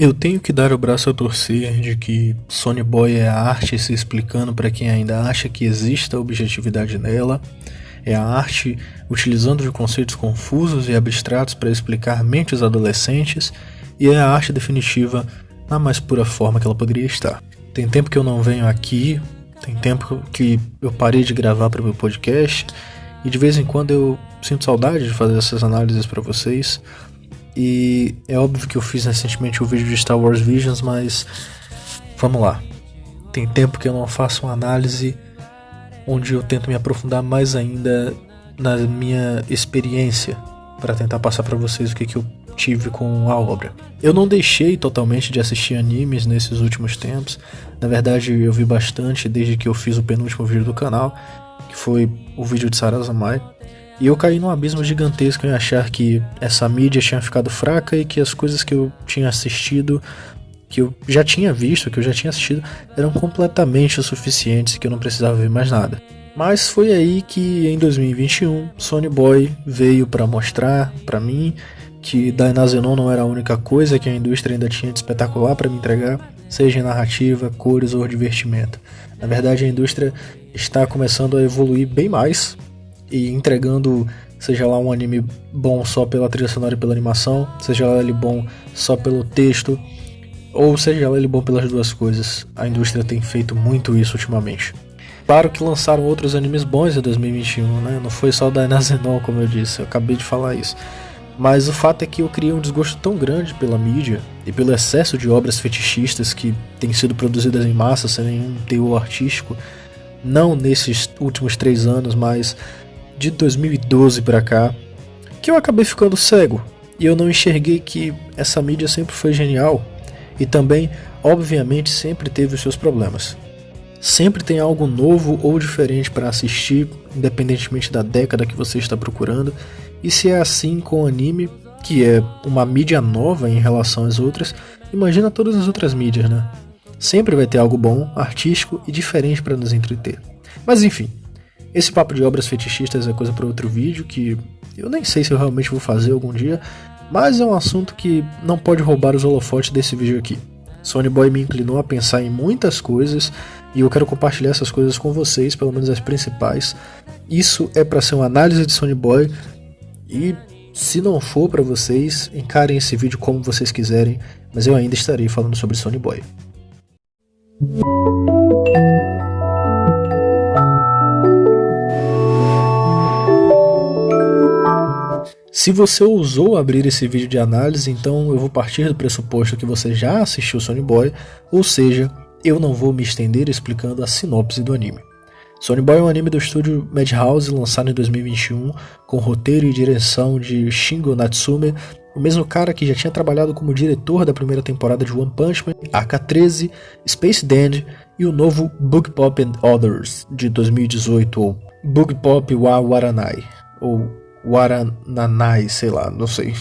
Eu tenho que dar o braço a torcer de que Sonny Boy é a arte se explicando para quem ainda acha que exista objetividade nela, é a arte utilizando de conceitos confusos e abstratos para explicar mentes adolescentes, e é a arte definitiva na mais pura forma que ela poderia estar. Tem tempo que eu não venho aqui, tem tempo que eu parei de gravar para o meu podcast, e de vez em quando eu sinto saudade de fazer essas análises para vocês. E é óbvio que eu fiz recentemente o vídeo de Star Wars Visions, mas vamos lá. Tem tempo que eu não faço uma análise onde eu tento me aprofundar mais ainda na minha experiência para tentar passar para vocês o que eu tive com a obra. Eu não deixei totalmente de assistir animes nesses últimos tempos. Na verdade, eu vi bastante desde que eu fiz o penúltimo vídeo do canal, que foi o vídeo de Sarazamai. E eu caí num abismo gigantesco em achar que essa mídia tinha ficado fraca e que as coisas que eu tinha assistido, que eu já tinha visto, que eu já tinha assistido, eram completamente o suficientes e que eu não precisava ver mais nada. Mas foi aí que em 2021 Sonny Boy veio para mostrar para mim que Dynazenon não era a única coisa que a indústria ainda tinha de espetacular para me entregar, seja em narrativa, cores ou divertimento. Na verdade, a indústria está começando a evoluir bem mais e entregando, seja lá um anime bom só pela trilha sonora e pela animação, seja lá ele bom só pelo texto, ou seja lá ele bom pelas duas coisas. A indústria tem feito muito isso ultimamente. Claro que lançaram outros animes bons em 2021, né? Não foi só da Dynazenon, como eu disse, eu acabei de falar isso. Mas o fato é que eu criei um desgosto tão grande pela mídia e pelo excesso de obras fetichistas que têm sido produzidas em massa sem nenhum teor artístico, não nesses últimos 3 anos, mas de 2012 pra cá, que eu acabei ficando cego e eu não enxerguei que essa mídia sempre foi genial e também, obviamente, sempre teve os seus problemas. Sempre tem algo novo ou diferente para assistir, independentemente da década que você está procurando, e se é assim com o anime, que é uma mídia nova em relação às outras, imagina todas as outras mídias, né? Sempre vai ter algo bom, artístico e diferente para nos entreter. Mas enfim, esse papo de obras fetichistas é coisa para outro vídeo que eu nem sei se eu realmente vou fazer algum dia, mas é um assunto que não pode roubar os holofotes desse vídeo aqui. Sonny Boy me inclinou a pensar em muitas coisas e eu quero compartilhar essas coisas com vocês, pelo menos as principais. Isso é para ser uma análise de Sonny Boy e se não for para vocês, encarem esse vídeo como vocês quiserem, mas eu ainda estarei falando sobre Sonny Boy. Se você ousou abrir esse vídeo de análise, então eu vou partir do pressuposto que você já assistiu Sonny Boy, ou seja, eu não vou me estender explicando a sinopse do anime. Sonny Boy é um anime do estúdio Madhouse lançado em 2021, com roteiro e direção de Shingo Natsume, o mesmo cara que já tinha trabalhado como diretor da primeira temporada de One Punch Man, AK-13, Space Dandy e o novo Bug Pop and Others de 2018, ou Bug Pop wa Waranai, ou Warananai, sei lá, não sei.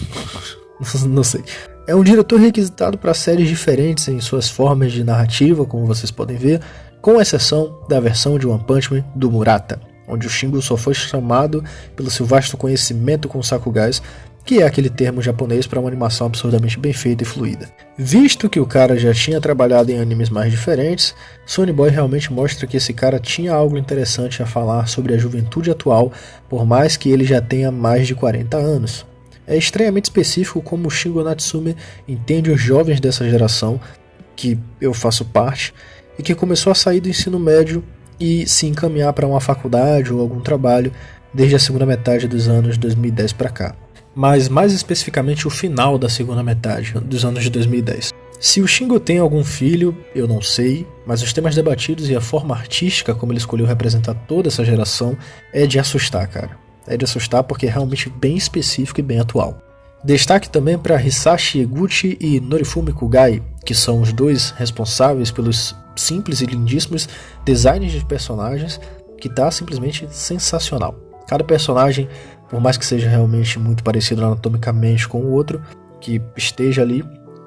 Não sei. É um diretor requisitado para séries diferentes em suas formas de narrativa, como vocês podem ver, com exceção da versão de One Punch Man do Murata, onde o Shingo só foi chamado pelo seu vasto conhecimento com Sakugais, que é aquele termo japonês para uma animação absurdamente bem feita e fluida. Visto que o cara já tinha trabalhado em animes mais diferentes, Sonny Boy realmente mostra que esse cara tinha algo interessante a falar sobre a juventude atual, por mais que ele já tenha mais de 40 anos. É estranhamente específico como o Shingo Natsume entende os jovens dessa geração, que eu faço parte, e que começou a sair do ensino médio e se encaminhar para uma faculdade ou algum trabalho desde a segunda metade dos anos 2010 para cá. Mas mais especificamente o final da segunda metade dos anos de 2010. Se o Shingo tem algum filho, eu não sei, mas os temas debatidos e a forma artística como ele escolheu representar toda essa geração é de assustar, cara. É de assustar porque é realmente bem específico e bem atual. Destaque também para Hisashi Eguchi e Norifumi Kugai, que são os dois responsáveis pelos simples e lindíssimos designs de personagens, que tá simplesmente sensacional. Cada personagem, por mais que seja realmente muito parecido anatomicamente com o outro, que esteja ali,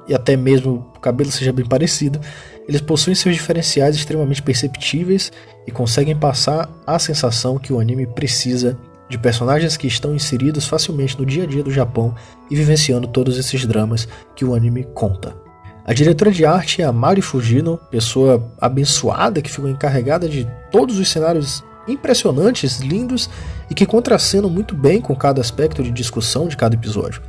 e até mesmo o cabelo seja bem parecido, eles possuem seus diferenciais extremamente perceptíveis e conseguem passar a sensação que o anime precisa de personagens que estão inseridos facilmente no dia a dia do Japão e vivenciando todos esses dramas que o anime conta. A diretora de arte é a Mari Fujino, pessoa abençoada que ficou encarregada de todos os cenários impressionantes, lindos e que contracenam muito bem com cada aspecto de discussão de cada episódio.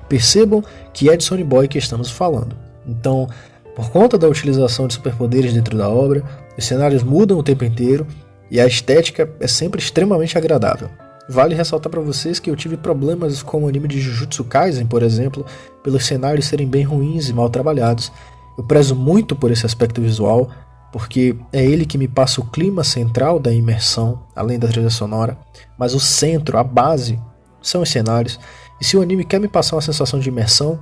Percebam que é de Sonny Boy que estamos falando. Então, por conta da utilização de superpoderes dentro da obra, os cenários mudam o tempo inteiro e a estética é sempre extremamente agradável. Vale ressaltar para vocês que eu tive problemas com o anime de Jujutsu Kaisen, por exemplo, pelos cenários serem bem ruins e mal trabalhados. Eu prezo muito por esse aspecto visual, porque é ele que me passa o clima central da imersão, além da trilha sonora, mas o centro, a base, são os cenários, e se o anime quer me passar uma sensação de imersão,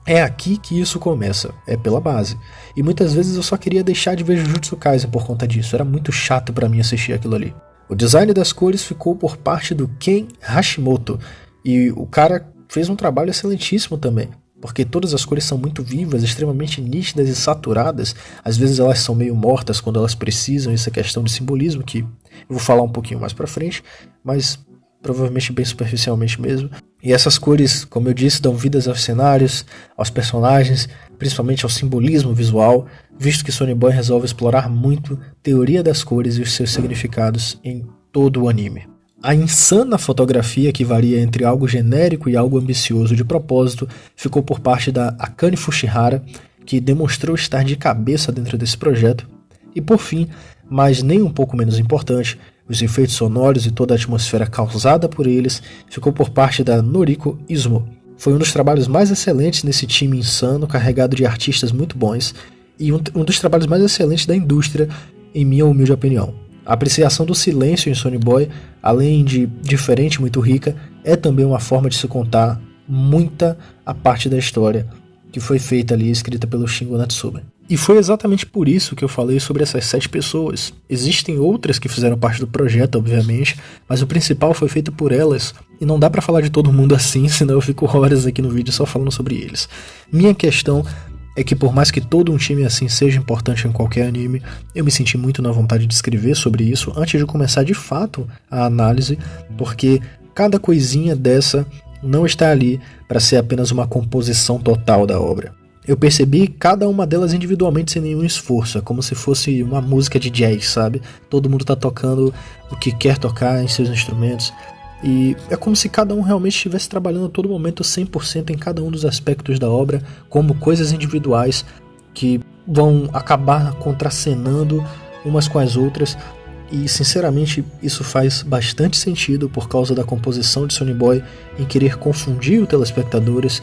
é aqui que isso começa, é pela base. E muitas vezes eu só queria deixar de ver Jujutsu Kaisen por conta disso, era muito chato pra mim assistir aquilo ali. O design das cores ficou por parte do Ken Hashimoto, e o cara fez um trabalho excelentíssimo também, porque todas as cores são muito vivas, extremamente nítidas e saturadas. Às vezes elas são meio mortas quando elas precisam, isso é questão de simbolismo, que eu vou falar um pouquinho mais pra frente, mas provavelmente bem superficialmente mesmo. E essas cores, como eu disse, dão vidas aos cenários, aos personagens, principalmente ao simbolismo visual, visto que Sonny Boy resolve explorar muito teoria das cores e os seus significados em todo o anime. A insana fotografia, que varia entre algo genérico e algo ambicioso de propósito, ficou por parte da Akane Fushihara, que demonstrou estar de cabeça dentro desse projeto. E por fim, mas nem um pouco menos importante, os efeitos sonoros e toda a atmosfera causada por eles ficou por parte da Noriko Izumo. Foi um dos trabalhos mais excelentes nesse time insano, carregado de artistas muito bons, e um dos trabalhos mais excelentes da indústria, em minha humilde opinião. A apreciação do silêncio em Sonny Boy, além de diferente e muito rica, é também uma forma de se contar muita a parte da história que foi feita ali, escrita pelo Shingo Natsume. E foi exatamente por isso que eu falei sobre essas 7 pessoas. Existem outras que fizeram parte do projeto, obviamente, mas o principal foi feito por elas, e não dá pra falar de todo mundo assim, senão eu fico horas aqui no vídeo só falando sobre eles. Minha questão é que por mais que todo um time assim seja importante em qualquer anime, eu me senti muito na vontade de escrever sobre isso antes de começar de fato a análise, porque cada coisinha dessa não está ali para ser apenas uma composição total da obra. Eu percebi cada uma delas individualmente sem nenhum esforço, é como se fosse uma música de jazz, sabe? Todo mundo tá tocando o que quer tocar em seus instrumentos, e é como se cada um realmente estivesse trabalhando a todo momento 100% em cada um dos aspectos da obra, como coisas individuais que vão acabar contracenando umas com as outras, e sinceramente isso faz bastante sentido por causa da composição de Sonny Boy em querer confundir os telespectadores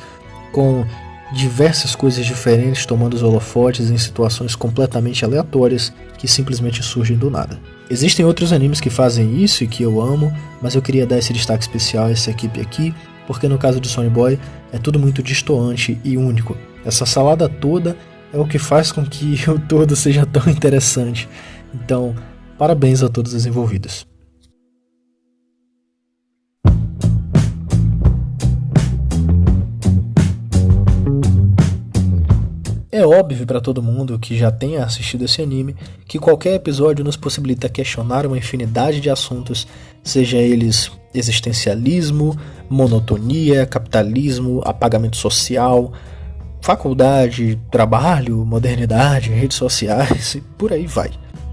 com diversas coisas diferentes tomando os holofotes em situações completamente aleatórias que simplesmente surgem do nada. Existem outros animes que fazem isso e que eu amo, mas eu queria dar esse destaque especial a essa equipe aqui, porque no caso de Sonny Boy é tudo muito destoante e único. Essa salada toda é o que faz com que o todo seja tão interessante. Então, parabéns a todos os envolvidos. É óbvio para todo mundo que já tenha assistido esse anime que qualquer episódio nos possibilita questionar uma infinidade de assuntos, seja eles existencialismo, monotonia, capitalismo, apagamento social, faculdade, trabalho, modernidade, redes sociais e por aí vai.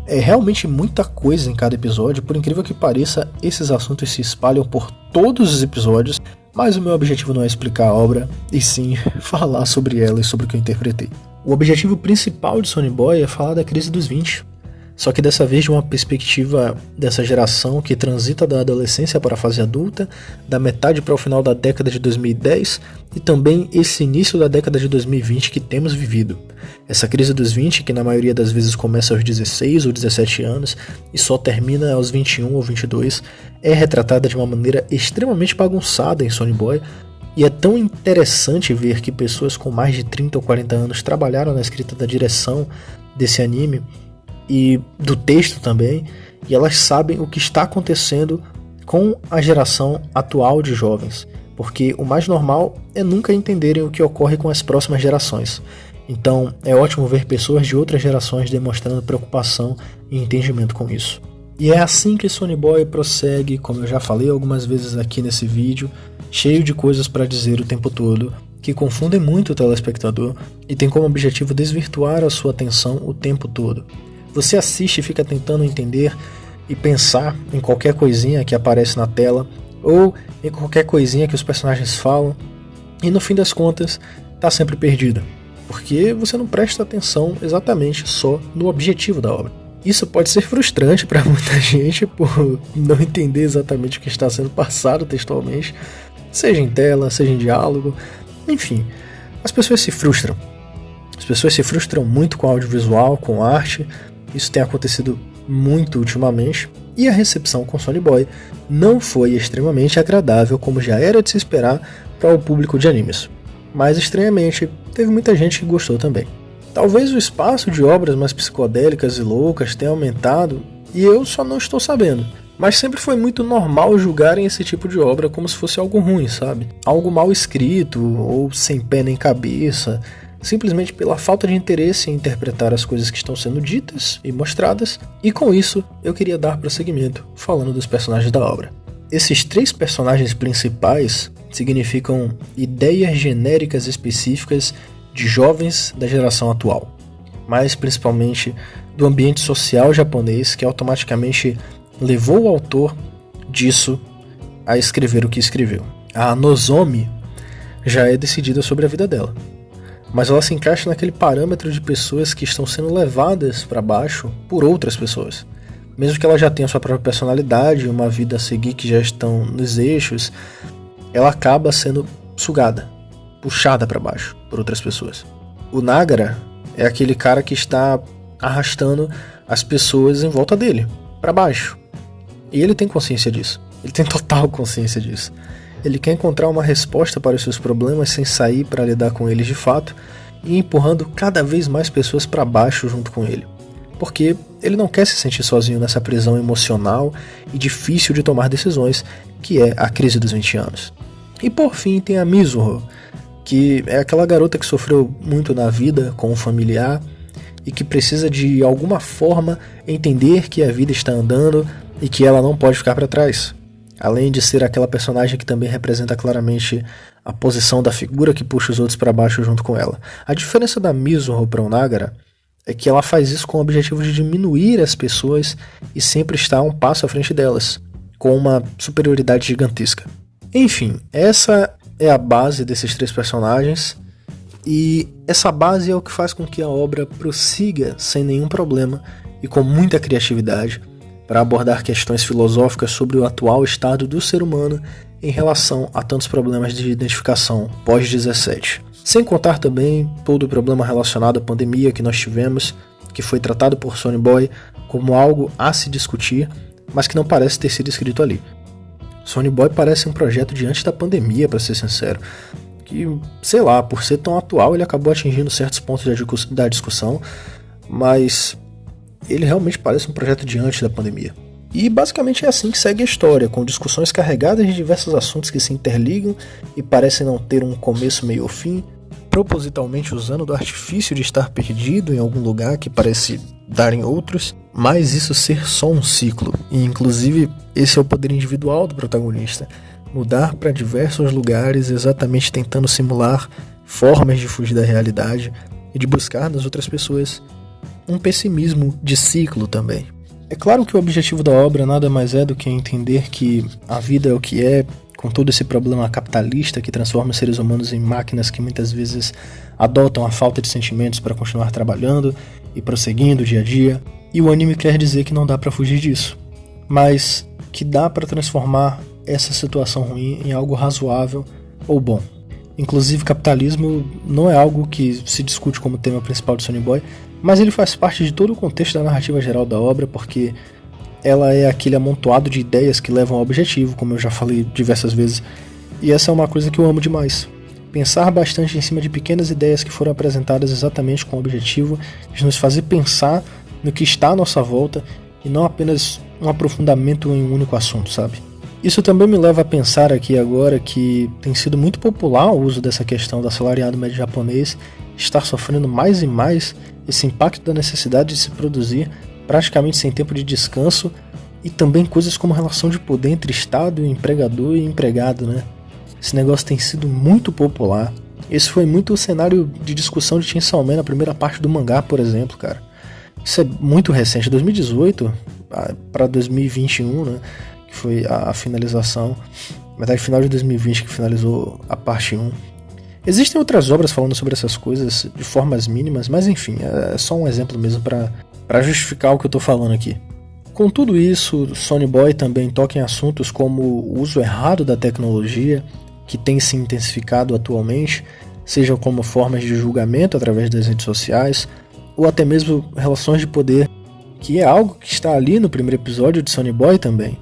É realmente muita coisa em cada episódio, por incrível que pareça, esses assuntos se espalham por todos os episódios, mas o meu objetivo não é explicar a obra, e sim falar sobre ela e sobre o que eu interpretei. O objetivo principal de Sonny Boy é falar da crise dos 20, só que dessa vez de uma perspectiva dessa geração que transita da adolescência para a fase adulta, da metade para o final da década de 2010 e também esse início da década de 2020 que temos vivido. Essa crise dos 20, que na maioria das vezes começa aos 16 ou 17 anos e só termina aos 21 ou 22, é retratada de uma maneira extremamente bagunçada em Sonny Boy, e é tão interessante ver que pessoas com mais de 30 ou 40 anos trabalharam na escrita da direção desse anime e do texto também, e elas sabem o que está acontecendo com a geração atual de jovens, porque o mais normal é nunca entenderem o que ocorre com as próximas gerações. Então é ótimo ver pessoas de outras gerações demonstrando preocupação e entendimento com isso. E é assim que Sonny Boy prossegue, como eu já falei algumas vezes aqui nesse vídeo, cheio de coisas para dizer o tempo todo, que confundem muito o telespectador e tem como objetivo desvirtuar a sua atenção o tempo todo. Você assiste e fica tentando entender e pensar em qualquer coisinha que aparece na tela ou em qualquer coisinha que os personagens falam e no fim das contas está sempre perdido, porque você não presta atenção exatamente só no objetivo da obra. Isso pode ser frustrante para muita gente por não entender exatamente o que está sendo passado textualmente, seja em tela, seja em diálogo, enfim, as pessoas se frustram. As pessoas se frustram muito com audiovisual, com arte, isso tem acontecido muito ultimamente, e a recepção com Sonny Boy não foi extremamente agradável como já era de se esperar para o público de animes. Mas estranhamente, teve muita gente que gostou também. Talvez o espaço de obras mais psicodélicas e loucas tenha aumentado e eu só não estou sabendo. Mas sempre foi muito normal julgarem esse tipo de obra como se fosse algo ruim, sabe? Algo mal escrito ou sem pé nem cabeça, simplesmente pela falta de interesse em interpretar as coisas que estão sendo ditas e mostradas. E com isso, eu queria dar prosseguimento falando dos personagens da obra. Esses 3 personagens principais significam ideias genéricas específicas de jovens da geração atual, mas principalmente do ambiente social japonês que automaticamente levou o autor disso a escrever o que escreveu. A Nozomi já é decidida sobre a vida dela, mas ela se encaixa naquele parâmetro de pessoas que estão sendo levadas para baixo por outras pessoas. Mesmo que ela já tenha sua própria personalidade, uma vida a seguir que já estão nos eixos, ela acaba sendo sugada, puxada para baixo por outras pessoas. O Nagara é aquele cara que está arrastando as pessoas em volta dele, para baixo. E ele tem consciência disso. Ele tem total consciência disso. Ele quer encontrar uma resposta para os seus problemas sem sair para lidar com eles de fato e empurrando cada vez mais pessoas para baixo junto com ele. Porque ele não quer se sentir sozinho nessa prisão emocional e difícil de tomar decisões, que é a crise dos 20 anos. E por fim tem a Mizuho, que é aquela garota que sofreu muito na vida com um familiar e que precisa de alguma forma entender que a vida está andando e que ela não pode ficar para trás. Além de ser aquela personagem que também representa claramente a posição da figura que puxa os outros para baixo junto com ela. A diferença da Mizuho para o Nagara é que ela faz isso com o objetivo de diminuir as pessoas e sempre estar um passo à frente delas, com uma superioridade gigantesca. Enfim, essa é a base desses 3 personagens, e essa base é o que faz com que a obra prossiga sem nenhum problema e com muita criatividade para abordar questões filosóficas sobre o atual estado do ser humano em relação a tantos problemas de identificação pós-17. Sem contar também todo o problema relacionado à pandemia que nós tivemos, que foi tratado por Sonny Boy como algo a se discutir, mas que não parece ter sido escrito ali. Sonny Boy parece um projeto de antes da pandemia, para ser sincero, que, sei lá, por ser tão atual ele acabou atingindo certos pontos da discussão, mas ele realmente parece um projeto de antes da pandemia. E basicamente é assim que segue a história, com discussões carregadas de diversos assuntos que se interligam e parecem não ter um começo, meio ou fim, propositalmente usando do artifício de estar perdido em algum lugar que parece dar em outros, mas isso ser só um ciclo. E inclusive esse é o poder individual do protagonista, mudar para diversos lugares exatamente tentando simular formas de fugir da realidade e de buscar nas outras pessoas um pessimismo de ciclo também. É claro que o objetivo da obra nada mais é do que entender que a vida é o que é, com todo esse problema capitalista que transforma os seres humanos em máquinas que muitas vezes adotam a falta de sentimentos para continuar trabalhando e prosseguindo dia a dia. E o anime quer dizer que não dá para fugir disso, mas que dá para transformar essa situação ruim em algo razoável ou bom. Inclusive, capitalismo não é algo que se discute como tema principal de Sonny Boy, mas ele faz parte de todo o contexto da narrativa geral da obra, porque ela é aquele amontoado de ideias que levam ao objetivo, como eu já falei diversas vezes, e essa é uma coisa que eu amo demais. Pensar bastante em cima de pequenas ideias que foram apresentadas exatamente com o objetivo de nos fazer pensar no que está à nossa volta e não apenas um aprofundamento em um único assunto, sabe? Isso também me leva a pensar aqui agora que tem sido muito popular o uso dessa questão do assalariado médio japonês estar sofrendo mais e mais esse impacto da necessidade de se produzir praticamente sem tempo de descanso e também coisas como relação de poder entre Estado, empregador e empregado, né? Esse negócio tem sido muito popular Esse foi muito o cenário de discussão de Chainsaw Man na primeira parte do mangá, por exemplo, cara. Isso é muito recente, 2018 para 2021, né, que foi a finalização. Na verdade, final de 2020 que finalizou a parte 1. Existem outras obras falando sobre essas coisas de formas mínimas, mas enfim, é só um exemplo mesmo para justificar o que eu tô falando aqui. Com tudo isso, Sonny Boy também toca em assuntos como o uso errado da tecnologia, que tem se intensificado atualmente, seja como formas de julgamento através das redes sociais, ou até mesmo relações de poder, que é algo que está ali no primeiro episódio de Sonny Boy também,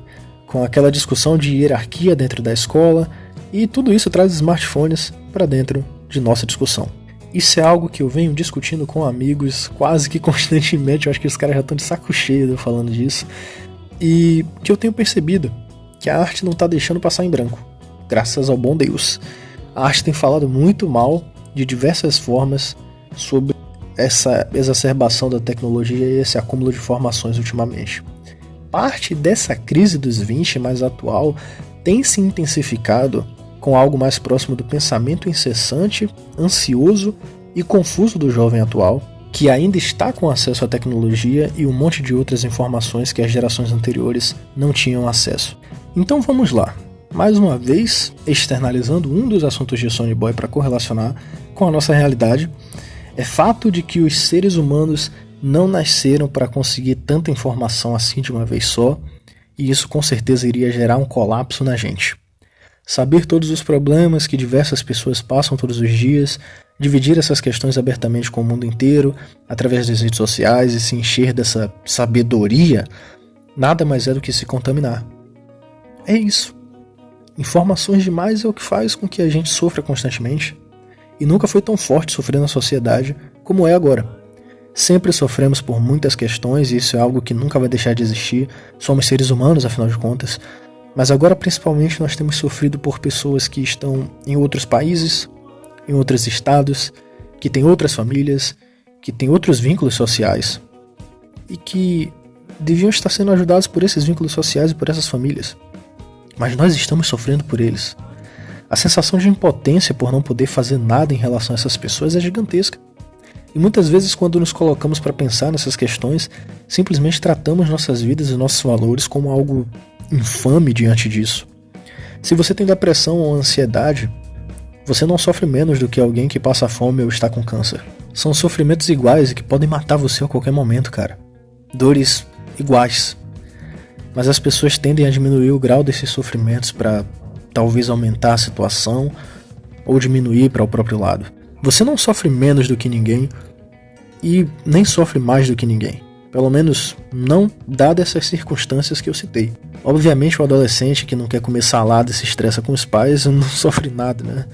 com aquela discussão de hierarquia dentro da escola, e tudo isso traz smartphones para dentro de nossa discussão. Isso é algo que eu venho discutindo com amigos quase que constantemente, eu acho que os caras já estão de saco cheio falando disso, e que eu tenho percebido que a arte não está deixando passar em branco, graças ao bom Deus. A arte tem falado muito mal, de diversas formas, sobre essa exacerbação da tecnologia e esse acúmulo de informações ultimamente. Parte dessa crise dos 20 mais atual tem se intensificado com algo mais próximo do pensamento incessante, ansioso e confuso do jovem atual, que ainda está com acesso à tecnologia e um monte de outras informações que as gerações anteriores não tinham acesso. Então vamos lá. Mais uma vez, externalizando um dos assuntos de Sonny Boy para correlacionar com a nossa realidade, é fato de que os seres humanos não nasceram para conseguir tanta informação assim de uma vez só, e isso com certeza iria gerar um colapso na gente. Saber todos os problemas que diversas pessoas passam todos os dias, dividir essas questões abertamente com o mundo inteiro, através das redes sociais e se encher dessa sabedoria, nada mais é do que se contaminar. É isso. Informações demais é o que faz com que a gente sofra constantemente. E nunca foi tão forte sofrer na sociedade como é agora. Sempre sofremos por muitas questões e isso é algo que nunca vai deixar de existir. Somos seres humanos, afinal de contas. Mas agora, principalmente, nós temos sofrido por pessoas que estão em outros países, em outros estados, que têm outras famílias, que têm outros vínculos sociais e que deviam estar sendo ajudados por esses vínculos sociais e por essas famílias. Mas nós estamos sofrendo por eles. A sensação de impotência por não poder fazer nada em relação a essas pessoas é gigantesca. E muitas vezes, quando nos colocamos para pensar nessas questões, simplesmente tratamos nossas vidas e nossos valores como algo infame diante disso. Se você tem depressão ou ansiedade, você não sofre menos do que alguém que passa fome ou está com câncer. São sofrimentos iguais e que podem matar você a qualquer momento, cara. Dores iguais. Mas as pessoas tendem a diminuir o grau desses sofrimentos para talvez aumentar a situação ou diminuir para o próprio lado. Você não sofre menos do que ninguém e nem sofre mais do que ninguém. Pelo menos não dadas essas circunstâncias que eu citei. Obviamente o adolescente que não quer comer salada e se estressa com os pais não sofre nada, né?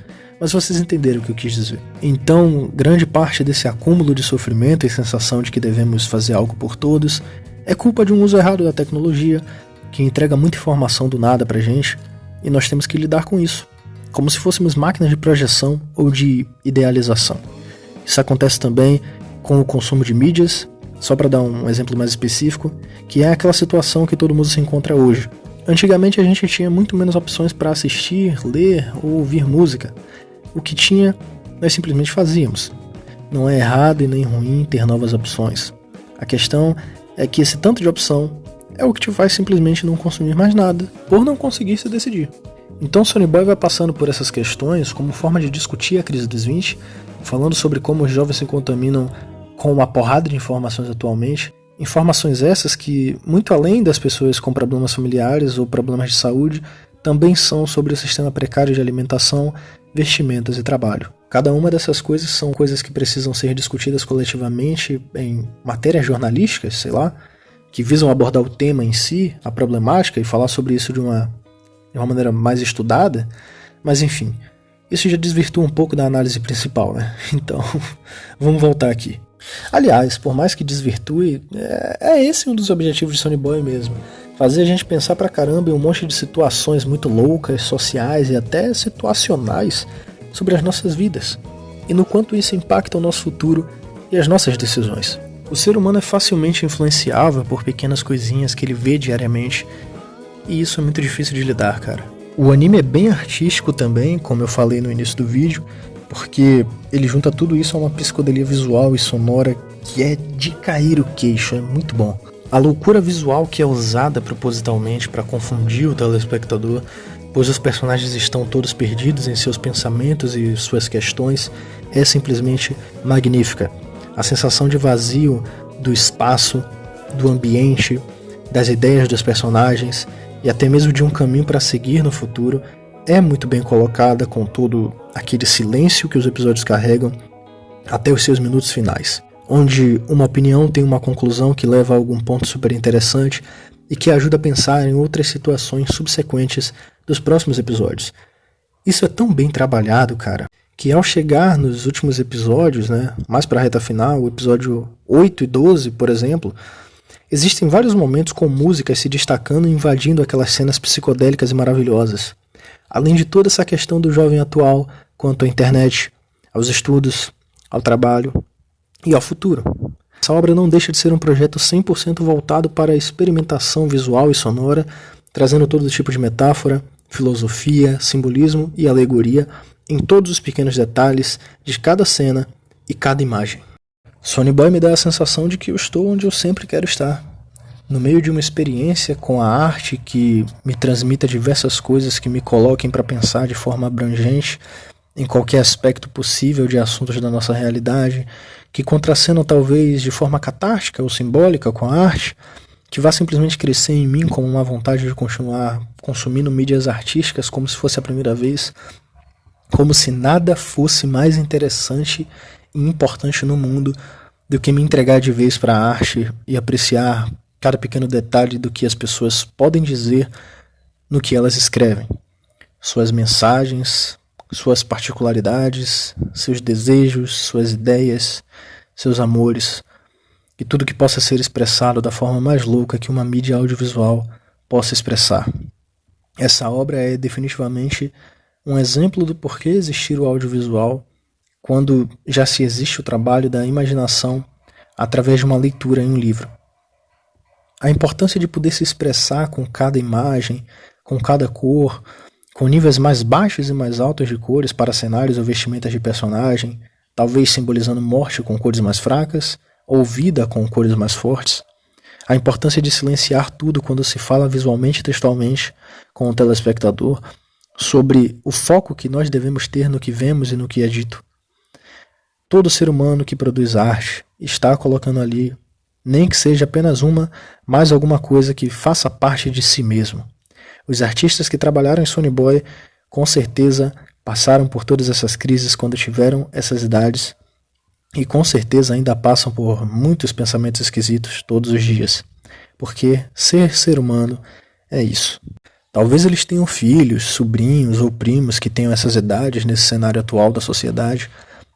Mas vocês entenderam o que eu quis dizer. Então, grande parte desse acúmulo de sofrimento e sensação de que devemos fazer algo por todos é culpa de um uso errado da tecnologia, que entrega muita informação do nada pra gente, e nós temos que lidar com isso, como se fôssemos máquinas de projeção ou de idealização. Isso acontece também com o consumo de mídias, só para dar um exemplo mais específico, que é aquela situação que todo mundo se encontra hoje. Antigamente a gente tinha muito menos opções para assistir, ler ou ouvir música. O que tinha, nós simplesmente fazíamos. Não é errado e nem ruim ter novas opções. A questão é que esse tanto de opção é o que te faz simplesmente não consumir mais nada, por não conseguir se decidir. Então Sonny Boy vai passando por essas questões como forma de discutir a crise dos 20, falando sobre como os jovens se contaminam com uma porrada de informações atualmente, informações essas que, muito além das pessoas com problemas familiares ou problemas de saúde, também são sobre o sistema precário de alimentação, vestimentas e trabalho. Cada uma dessas coisas são coisas que precisam ser discutidas coletivamente em matérias jornalísticas, sei lá, que visam abordar o tema em si, a problemática, e falar sobre isso de uma maneira mais estudada, mas enfim, isso já desvirtua um pouco da análise principal, né? Então, vamos voltar aqui. Aliás, por mais que desvirtue, é esse um dos objetivos de Sonny Boy mesmo. Fazer a gente pensar pra caramba em um monte de situações muito loucas, sociais e até situacionais sobre as nossas vidas, e no quanto isso impacta o nosso futuro e as nossas decisões. O ser humano é facilmente influenciável por pequenas coisinhas que ele vê diariamente, e isso é muito difícil de lidar, cara. O anime é bem artístico também, como eu falei no início do vídeo, porque ele junta tudo isso a uma psicodelia visual e sonora que é de cair o queixo, é muito bom. A loucura visual que é usada propositalmente para confundir o telespectador, pois os personagens estão todos perdidos em seus pensamentos e suas questões, é simplesmente magnífica. A sensação de vazio do espaço, do ambiente, das ideias dos personagens e até mesmo de um caminho para seguir no futuro é muito bem colocada, com todo aquele silêncio que os episódios carregam até os seus minutos finais, onde uma opinião tem uma conclusão que leva a algum ponto super interessante e que ajuda a pensar em outras situações subsequentes dos próximos episódios. Isso é tão bem trabalhado, cara, que ao chegar nos últimos episódios, né, mais para a reta final, o episódio 8 e 12, por exemplo, existem vários momentos com músicas se destacando e invadindo aquelas cenas psicodélicas e maravilhosas. Além de toda essa questão do jovem atual quanto à internet, aos estudos, ao trabalho e ao futuro. Essa obra não deixa de ser um projeto 100% voltado para a experimentação visual e sonora, trazendo todo tipo de metáfora, filosofia, simbolismo e alegoria em todos os pequenos detalhes de cada cena e cada imagem. Sonny Boy me dá a sensação de que eu estou onde eu sempre quero estar, no meio de uma experiência com a arte que me transmita diversas coisas que me coloquem para pensar de forma abrangente em qualquer aspecto possível de assuntos da nossa realidade, que contracenam talvez de forma catártica ou simbólica com a arte, que vá simplesmente crescer em mim como uma vontade de continuar consumindo mídias artísticas como se fosse a primeira vez, como se nada fosse mais interessante e importante no mundo do que me entregar de vez para a arte e apreciar cada pequeno detalhe do que as pessoas podem dizer no que elas escrevem. Suas mensagens, suas particularidades, seus desejos, suas ideias, seus amores, e tudo que possa ser expressado da forma mais louca que uma mídia audiovisual possa expressar. Essa obra é definitivamente um exemplo do porquê existir o audiovisual quando já se existe o trabalho da imaginação através de uma leitura em um livro. A importância de poder se expressar com cada imagem, com cada cor, com níveis mais baixos e mais altos de cores para cenários ou vestimentas de personagem, talvez simbolizando morte com cores mais fracas, ou vida com cores mais fortes. A importância de silenciar tudo quando se fala visualmente e textualmente com o telespectador sobre o foco que nós devemos ter no que vemos e no que é dito. Todo ser humano que produz arte está colocando ali, nem que seja apenas mais alguma coisa que faça parte de si mesmo. Os artistas que trabalharam em Sonny Boy com certeza passaram por todas essas crises quando tiveram essas idades e com certeza ainda passam por muitos pensamentos esquisitos todos os dias, porque ser humano é isso. Talvez eles tenham filhos, sobrinhos ou primos que tenham essas idades nesse cenário atual da sociedade,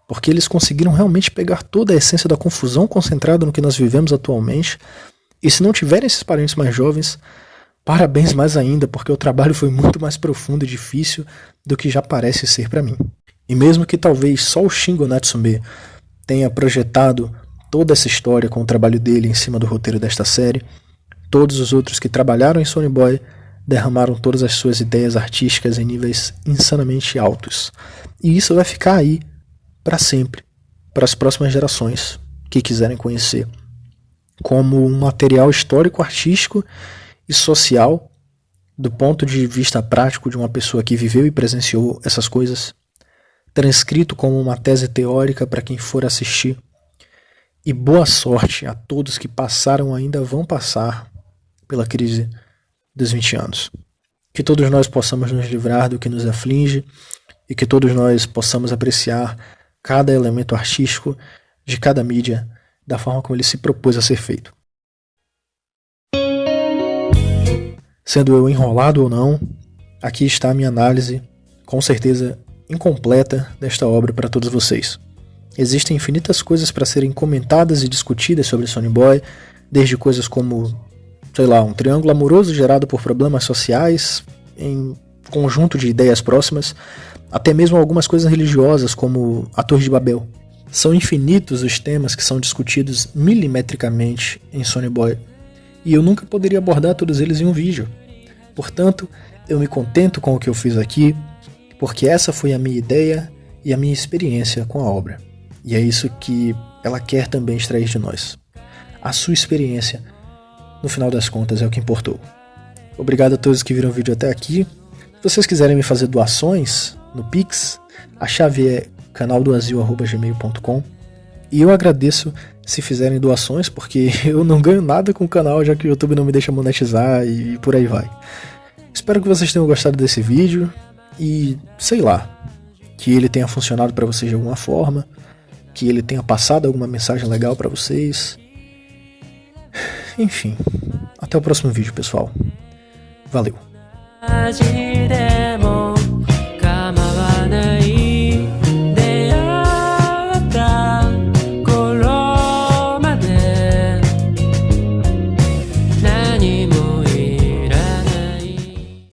porque eles conseguiram realmente pegar toda a essência da confusão concentrada no que nós vivemos atualmente, e se não tiverem esses parentes mais jovens, parabéns mais ainda, porque o trabalho foi muito mais profundo e difícil do que já parece ser para mim. E mesmo que talvez só o Shingo Natsume tenha projetado toda essa história com o trabalho dele em cima do roteiro desta série, todos os outros que trabalharam em Sonny Boy derramaram todas as suas ideias artísticas em níveis insanamente altos. E isso vai ficar aí para sempre, para as próximas gerações que quiserem conhecer, como um material histórico, artístico e social do ponto de vista prático de uma pessoa que viveu e presenciou essas coisas, transcrito como uma tese teórica para quem for assistir. E boa sorte a todos que passaram ou ainda vão passar pela crise dos 20 anos. Que todos nós possamos nos livrar do que nos aflige e que todos nós possamos apreciar cada elemento artístico de cada mídia da forma como ele se propôs a ser feito. Sendo eu enrolado ou não, aqui está a minha análise, com certeza incompleta, desta obra para todos vocês. Existem infinitas coisas para serem comentadas e discutidas sobre Sonny Boy, desde coisas como, um triângulo amoroso gerado por problemas sociais, em conjunto de ideias próximas, até mesmo algumas coisas religiosas, como a Torre de Babel. São infinitos os temas que são discutidos milimetricamente em Sonny Boy, e eu nunca poderia abordar todos eles em um vídeo. Portanto, eu me contento com o que eu fiz aqui, porque essa foi a minha ideia e a minha experiência com a obra. E é isso que ela quer também extrair de nós. A sua experiência, no final das contas, é o que importou. Obrigado a todos que viram o vídeo até aqui. Se vocês quiserem me fazer doações no Pix, a chave é canaldoazil@gmail.com. E eu agradeço se fizerem doações, porque eu não ganho nada com o canal, já que o YouTube não me deixa monetizar e por aí vai. Espero que vocês tenham gostado desse vídeo e, sei lá, que ele tenha funcionado para vocês de alguma forma, que ele tenha passado alguma mensagem legal para vocês. Enfim, até o próximo vídeo, pessoal. Valeu!